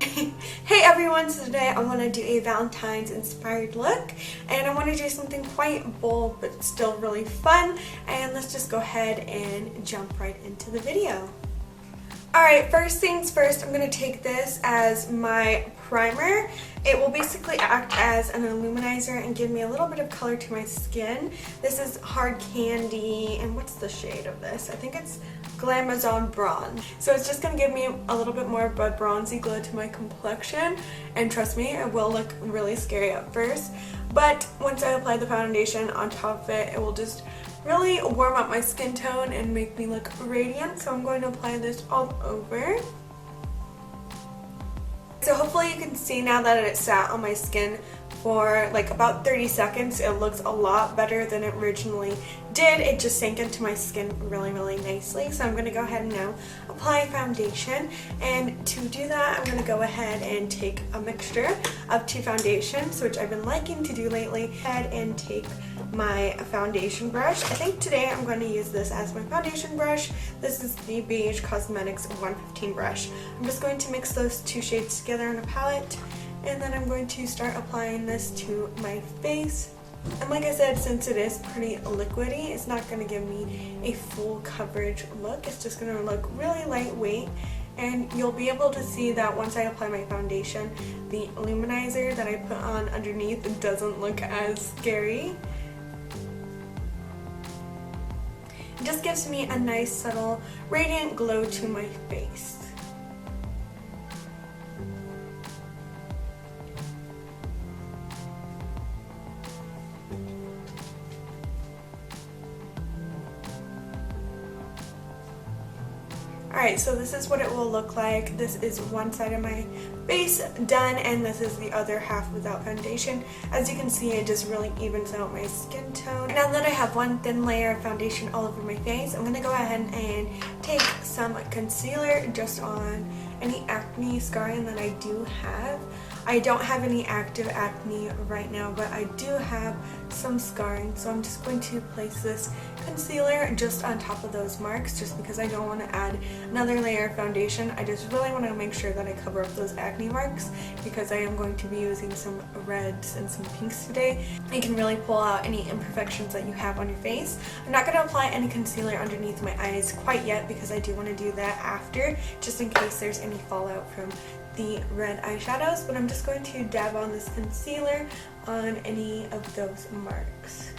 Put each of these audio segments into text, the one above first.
Hey everyone, so today I want to do a Valentine's inspired look, and I want to do something quite bold but still really fun, and let's just go ahead and jump right into the video. Alright, first things first, I'm going to take this as my primer. It will basically act as an illuminizer and give me a little bit of color to my skin. This is Hard Candy, and what's the shade of this? I think it's Glamazon Bronze. So it's just going to give me a little bit more of a bronzy glow to my complexion, and trust me, it will look really scary at first, but once I apply the foundation on top of it, it will just really warm up my skin tone and make me look radiant. So I'm going to apply this all over. So hopefully you can see now that it sat on my skin for like about 30 seconds. It looks a lot better than it originally did. It just sank into my skin really nicely. So I'm going to go ahead and now apply foundation, and to do that I'm going to go ahead and take a mixture of two foundations, which I've been liking to do lately. Head and take my foundation brush. I think today I'm going to use this as my foundation brush. This is the Beige Cosmetics 115 brush. I'm just going to mix those two shades together in a palette, and then I'm going to start applying this to my face. And like I said, since it is pretty liquidy, it's not going to give me a full coverage look. It's just going to look really lightweight, and you'll be able to see that once I apply my foundation, the illuminizer that I put on underneath doesn't look as scary. It just gives me a nice, subtle, radiant glow to my face. Alright, so this is what it will look like. This is one side of my face done, and this is the other half without foundation. As you can see, it just really evens out my skin tone. Now that I have one thin layer of foundation all over my face, I'm going to go ahead and take some concealer just on any acne scarring that I do have. I don't have any active acne right now, but I do have some scarring, so I'm just going to place this concealer just on top of those marks, just because I don't want to add another layer of foundation. I just really want to make sure that I cover up those acne marks, because I am going to be using some reds and some pinks today. You can really pull out any imperfections that you have on your face. I'm not going to apply any concealer underneath my eyes quite yet, because I do want to do that after, just in case there's any fallout from the red eyeshadows, but I'm just going to dab on this concealer on any of those marks.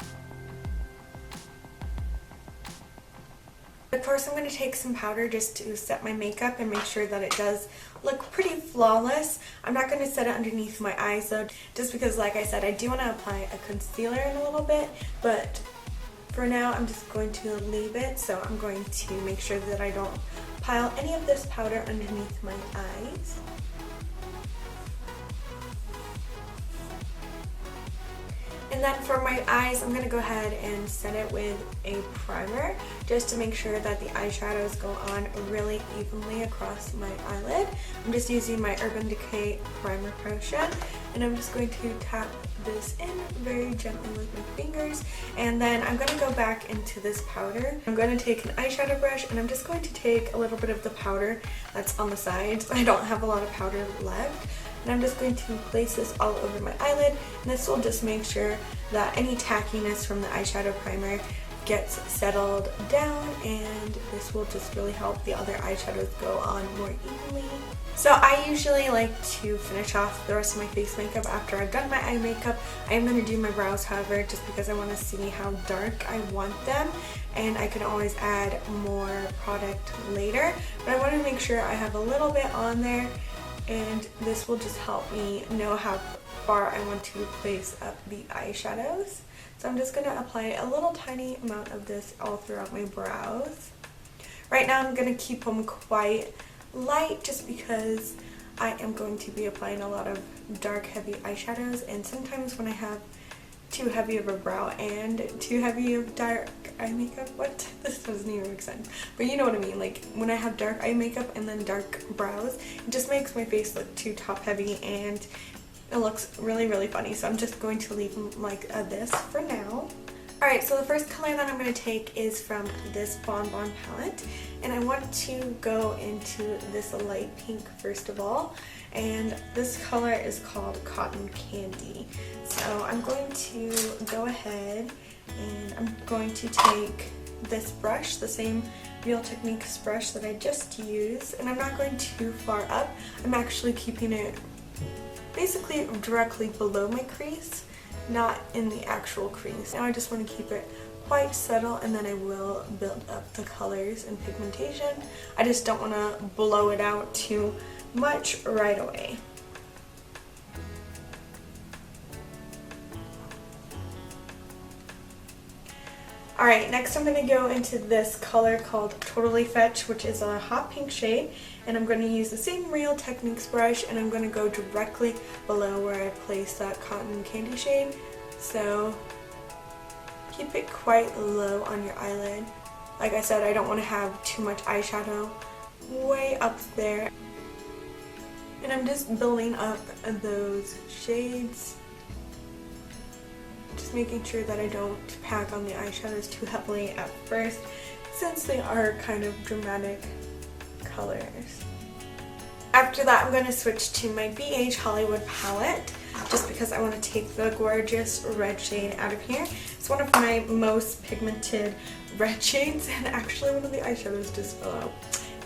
Of course, I'm going to take some powder just to set my makeup and make sure that it does look pretty flawless. I'm not going to set it underneath my eyes though, just because, like I said, I do want to apply a concealer in a little bit, but for now I'm just going to leave it. So I'm going to make sure that I don't pile any of this powder underneath my eyes. And then for my eyes, I'm going to go ahead and set it with a primer just to make sure that the eyeshadows go on really evenly across my eyelid. I'm just using my Urban Decay Primer Potion, and I'm just going to tap this in very gently with my fingers, and then I'm going to go back into this powder. I'm going to take an eyeshadow brush, and I'm just going to take a little bit of the powder that's on the sides. I don't have a lot of powder left. And I'm just going to place this all over my eyelid, and this will just make sure that any tackiness from the eyeshadow primer gets settled down, and this will just really help the other eyeshadows go on more evenly. So I usually like to finish off the rest of my face makeup after I've done my eye makeup. I am going to do my brows, however, just because I want to see how dark I want them, and I can always add more product later, but I want to make sure I have a little bit on there, and this will just help me know how far I want to place up the eyeshadows. So I'm just going to apply a little tiny amount of this all throughout my brows. Right now I'm going to keep them quite light, just because I am going to be applying a lot of dark, heavy eyeshadows, and sometimes when I have too heavy of a brow and too heavy of dark eye makeup, what? This doesn't even make sense. But you know what I mean, like when I have dark eye makeup and then dark brows, it just makes my face look too top heavy, and it looks really funny. So I'm just going to leave them like this for now. Alright, so the first color that I'm going to take is from this Bon Bon palette, and I want to go into this light pink first of all, and this color is called Cotton Candy. So I'm going to go ahead and I'm going to take this brush, the same Real Techniques brush that I just used, and I'm not going too far up. I'm actually keeping it basically directly below my crease, not in the actual crease. Now I just want to keep it quite subtle, and then I will build up the colors and pigmentation. I just don't want to blow it out too much right away. Alright, next I'm going to go into this color called Totally Fetch, which is a hot pink shade, and I'm going to use the same Real Techniques brush, and I'm going to go directly below where I placed that Cotton Candy shade. So keep it quite low on your eyelid. Like I said, I don't want to have too much eyeshadow way up there. And I'm just building up those shades. Just making sure that I don't pack on the eyeshadows too heavily at first, since they are kind of dramatic colors. After that, I'm going to switch to my BH Hollywood palette, just because I want to take the gorgeous red shade out of here. It's one of my most pigmented red shades, and actually one of the eyeshadows just fell out.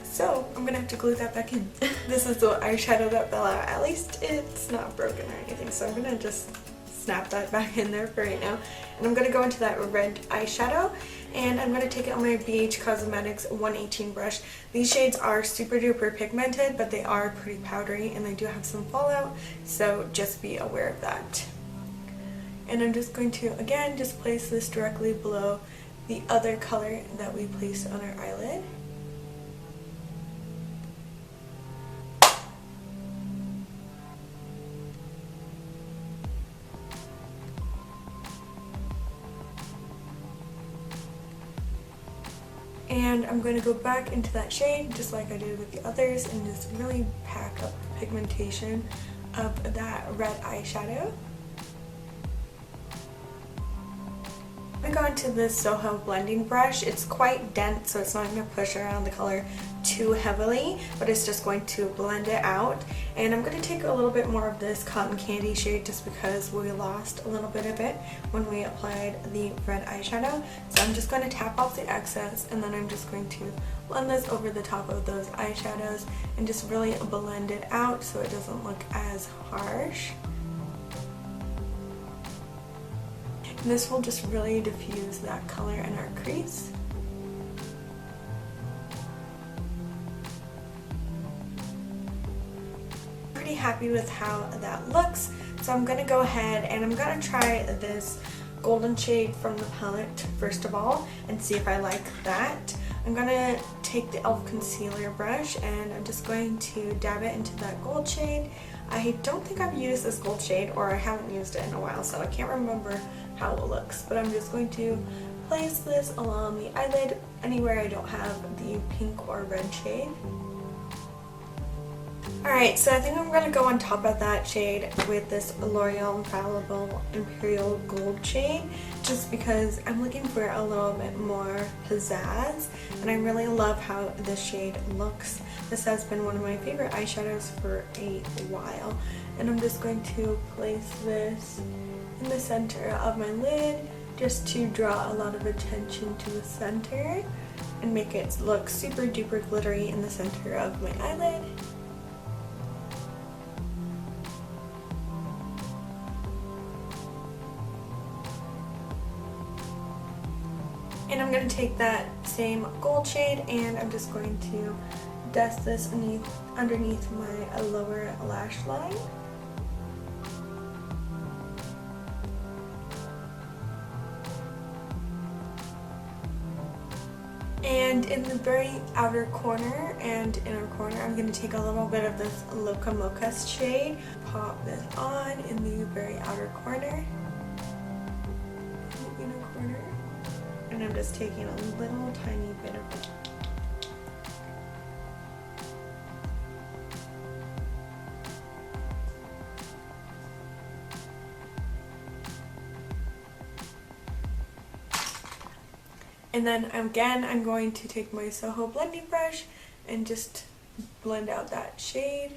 So I'm going to have to glue that back in. This is the eyeshadow that fell out. At least it's not broken or anything, so I'm going to just snap that back in there for right now. And I'm going to go into that red eyeshadow, and I'm going to take it on my BH Cosmetics 118 brush. These shades are super duper pigmented, but they are pretty powdery, and they do have some fallout, so just be aware of that. And I'm just going to, again, just place this directly below the other color that we placed on our eyelid. And I'm going to go back into that shade just like I did with the others, and just really pack up the pigmentation of that red eyeshadow. I'm going to this Soho blending brush. It's quite dense, so it's not going to push around the color too heavily, but it's just going to blend it out. And I'm going to take a little bit more of this Cotton Candy shade just because we lost a little bit of it when we applied the red eyeshadow. So I'm just going to tap off the excess, and then I'm just going to blend this over the top of those eyeshadows and just really blend it out so it doesn't look as harsh. And this will just really diffuse that color in our crease. Pretty happy with how that looks, so I'm going to go ahead and I'm going to try this golden shade from the palette first of all and see if I like that. I'm going to take the e.l.f. concealer brush, and I'm just going to dab it into that gold shade. I don't think I've used this gold shade, or I haven't used it in a while, so I can't remember how it looks, but I'm just going to place this along the eyelid anywhere I don't have the pink or red shade. Alright, so I think I'm going to go on top of that shade with this L'Oreal Infallible Imperial Gold shade, just because I'm looking for a little bit more pizzazz, and I really love how this shade looks. This has been one of my favorite eyeshadows for a while, and I'm just going to place this in the center of my lid just to draw a lot of attention to the center and make it look super duper glittery in the center of my eyelid. And I'm going to take that same gold shade, and I'm just going to dust this underneath my lower lash line. And in the very outer corner and inner corner, I'm going to take a little bit of this Loca Mocha shade, pop this on in the very outer corner, the inner corner, and I'm just taking a little tiny bit of it. And then again, I'm going to take my Soho blending brush and just blend out that shade.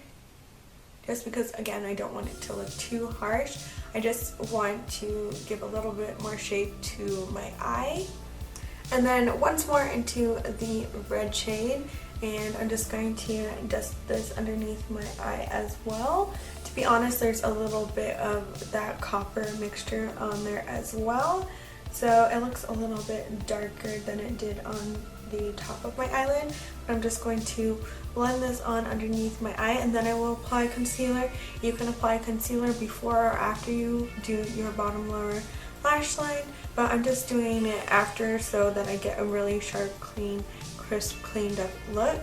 Just because, again, I don't want it to look too harsh. I just want to give a little bit more shape to my eye. And then once more into the red shade, and I'm just going to dust this underneath my eye as well. To be honest, there's a little bit of that copper mixture on there as well, so it looks a little bit darker than it did on the top of my eyelid. But I'm just going to blend this on underneath my eye, and then I will apply concealer. You can apply concealer before or after you do your bottom lower lash line, but I'm just doing it after so that I get a really sharp, clean, crisp, cleaned up look.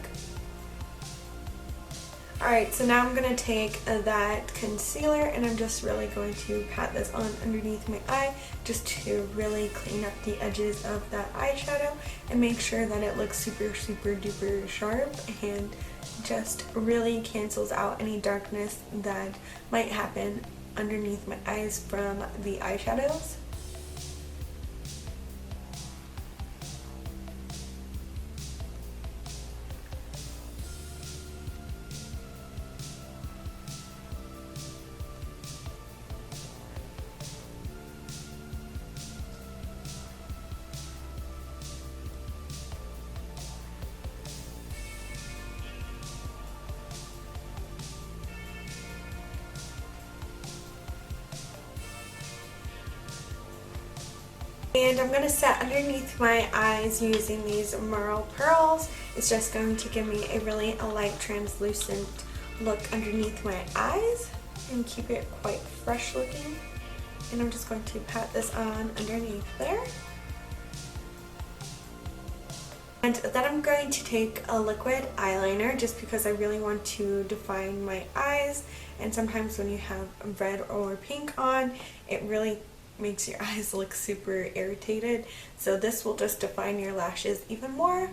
Alright, so now I'm going to take that concealer and I'm just really going to pat this on underneath my eye just to really clean up the edges of that eyeshadow and make sure that it looks super, super duper sharp and just really cancels out any darkness that might happen underneath my eyes from the eyeshadows. And I'm going to set underneath my eyes using these Merle Pearls. It's just going to give me a really light translucent look underneath my eyes and keep it quite fresh looking. And I'm just going to pat this on underneath there. And then I'm going to take a liquid eyeliner just because I really want to define my eyes. And sometimes when you have red or pink on, it really makes your eyes look super irritated, so this will just define your lashes even more.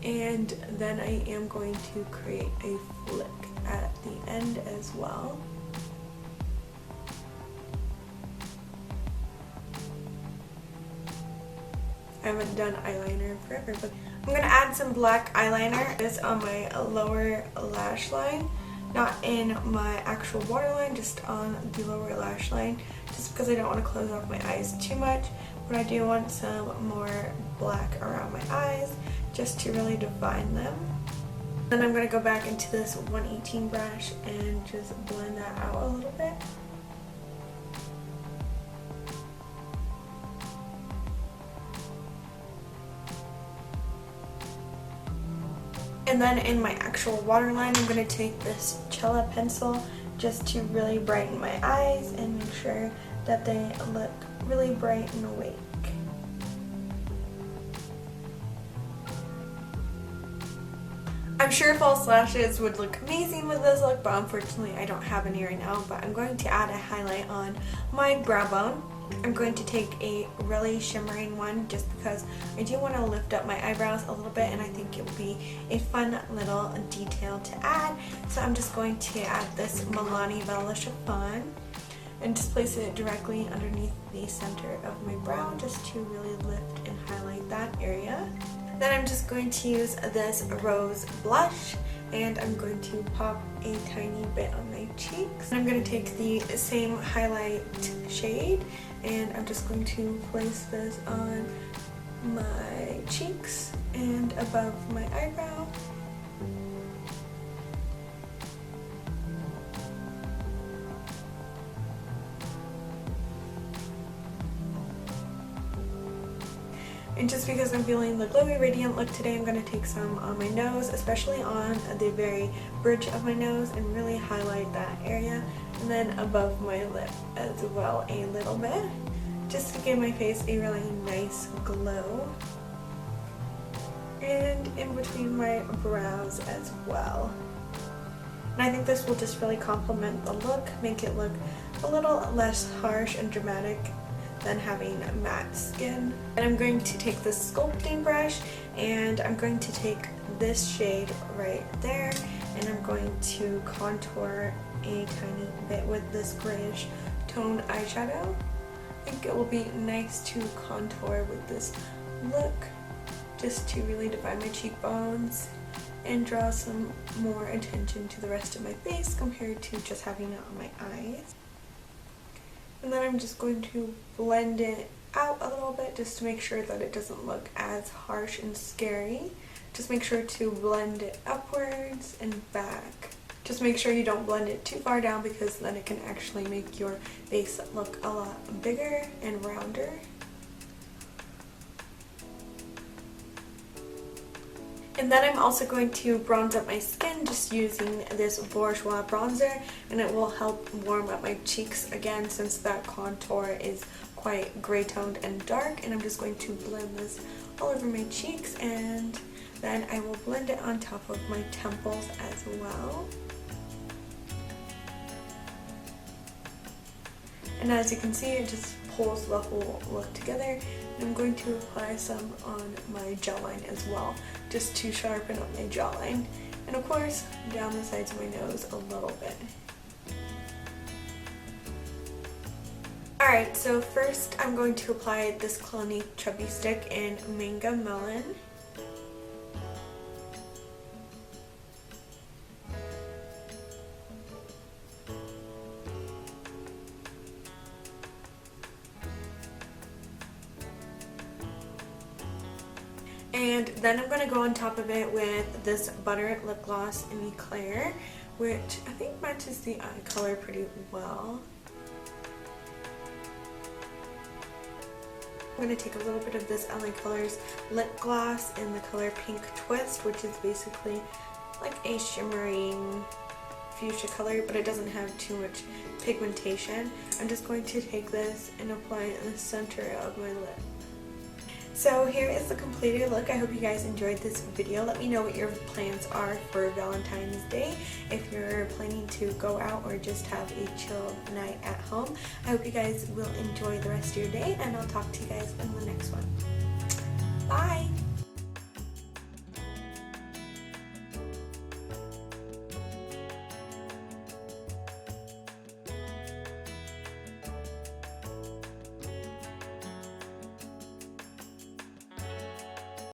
And then I am going to create a flick at the end as well. I haven't done eyeliner in forever, but I'm going to add some black eyeliner. This on my lower lash line, not in my actual waterline, just on the lower lash line, just because I don't want to close off my eyes too much, but I do want some more black around my eyes just to really define them. Then I'm going to go back into this 118 brush and just blend that out a little bit. And then in my actual waterline, I'm going to take this Cella pencil just to really brighten my eyes and make sure that they look really bright and awake. I'm sure false lashes would look amazing with this look, but unfortunately I don't have any right now. But I'm going to add a highlight on my brow bone. I'm going to take a really shimmering one just because I do want to lift up my eyebrows a little bit and I think it would be a fun little detail to add. So I'm just going to add this Milani Bella Chiffon and just place it directly underneath the center of my brow just to really lift and highlight that area. Then I'm just going to use this rose blush and I'm going to pop a tiny bit on my cheeks. I'm going to take the same highlight shade and I'm just going to place this on my cheeks and above my eyebrow. And just because I'm feeling the glowy radiant look today, I'm going to take some on my nose, especially on the very bridge of my nose, and really highlight that area. And then above my lip as well a little bit, just to give my face a really nice glow. And in between my brows as well. And I think this will just really complement the look, make it look a little less harsh and dramatic than having matte skin. And I'm going to take this sculpting brush and I'm going to take this shade right there and I'm going to contour a tiny bit with this grayish tone eyeshadow. I think it will be nice to contour with this look just to really define my cheekbones and draw some more attention to the rest of my face compared to just having it on my eyes. And then I'm just going to blend it out a little bit just to make sure that it doesn't look as harsh and scary. Just make sure to blend it upwards and back. Just make sure you don't blend it too far down because then it can actually make your face look a lot bigger and rounder. And then I'm also going to bronze up my skin just using this Bourjois bronzer, and it will help warm up my cheeks again since that contour is quite gray toned and dark. And I'm just going to blend this all over my cheeks, and then I will blend it on top of my temples as well. And as you can see, it just pulls the whole look together. And I'm going to apply some on my jawline as well, just to sharpen up my jawline. And of course, down the sides of my nose a little bit. Alright, so first I'm going to apply this Clinique Chubby Stick in Mango Melon. And then I'm going to go on top of it with this Butter Lip Gloss in Eclair, which I think matches the eye color pretty well. I'm going to take a little bit of this LA Colors lip gloss in the color Pink Twist, which is basically like a shimmering fuchsia color, but it doesn't have too much pigmentation. I'm just going to take this and apply it in the center of my lip. So here is the completed look. I hope you guys enjoyed this video. Let me know what your plans are for Valentine's Day. If you're planning to go out or just have a chill night at home. I hope you guys will enjoy the rest of your day, and I'll talk to you guys in the next one. Bye!